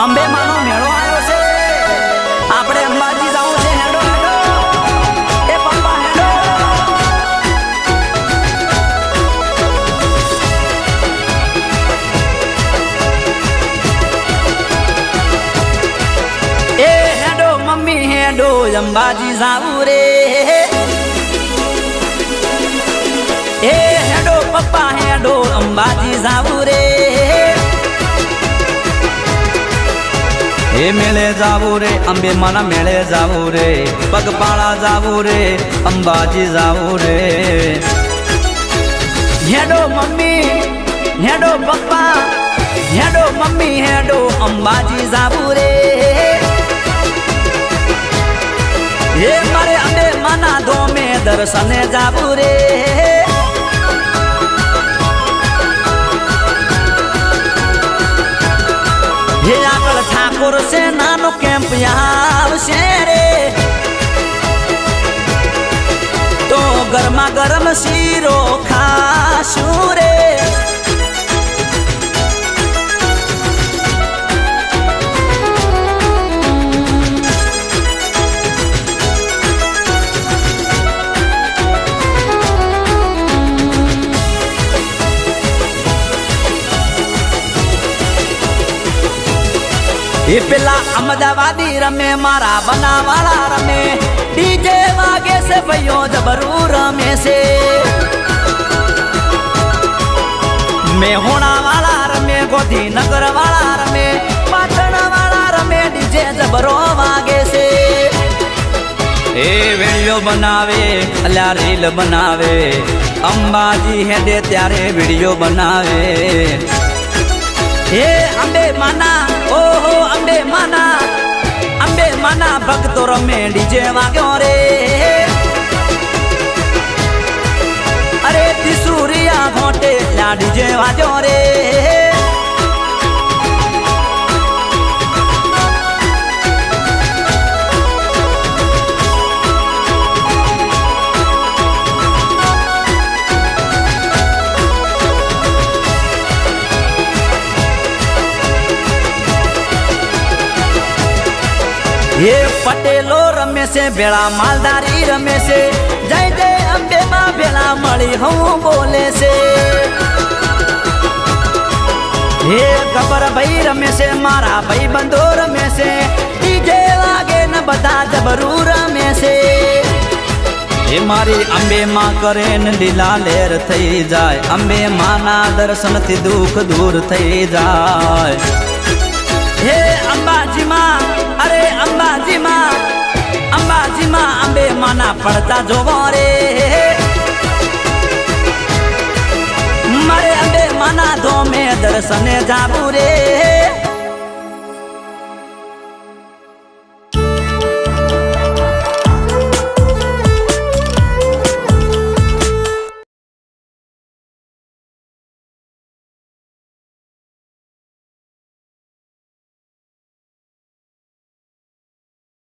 અંબે માનો મેળો આવ્યો છે, આપણે અંબાજી જવું છે. હેડો હેડો એ પપ્પા હેડો. એ હેડો મમ્મી હેડો અંબાજી જાવું રે. એ હેડો પપ્પા હેડો અંબાજી જાવું રે. એ મેળે જાવું રે, અંબે માના મેળે જાવું રે, પગપાળા જાવું રે, અંબાજી જાવું રે. હેડો મમ્મી હેડો પપ્પા હેડો મમ્મી હેડો અંબાજી જાવું રે. હે મારે અંબે માના ધોમે દર્શને જાવું રે. હે આગળ ઠાકોર છે નાનો કેમ્પ આવશે રે, તો ગરમા ગરમ શીરો ખાશું રે. એ પેલા અમદાવાદી રમે, મારા બનાવાળા રમે, ડીજે વાગે છે ભાઈઓ જબરું રમે છે. મેહોણા વાળા રમે, ગોધીનગર વાળા રમે, પાટણ વાળા રમે, ડીજે જબરો વાગે છે. એ વિડીયો બનાવે અલ્યા રીલ બનાવે, અંબાજી હેડે ત્યારે વિડીયો બનાવે. હે અંબે માના ઓહો અંબે માના ભક્તો રમે ડીજે વાગ્યો રે. અરે ત્રિસુરિયા ઘોટે ડીજે વાગ્યો રે. ये पटेलो रमे से बेड़ा मालदारी रमे से, जय जय अंबे मां बेड़ा मળી हूँ बोले से. ये गबर भाई रमे से, मारा भाई बंदो रमे से, डीजे वागे न बता जबरू रमे से. ये मारी अंबे मां करे न लीला लेर थई जाए, अंबे मां ना दर्शन थी दुख दूर थई जाए. हे अंबाजी मां अरे अंबाजी मां अंबे माना पड़ता जोवो रे. मारे अंबे माना धोमे दर्शने जाबू रे.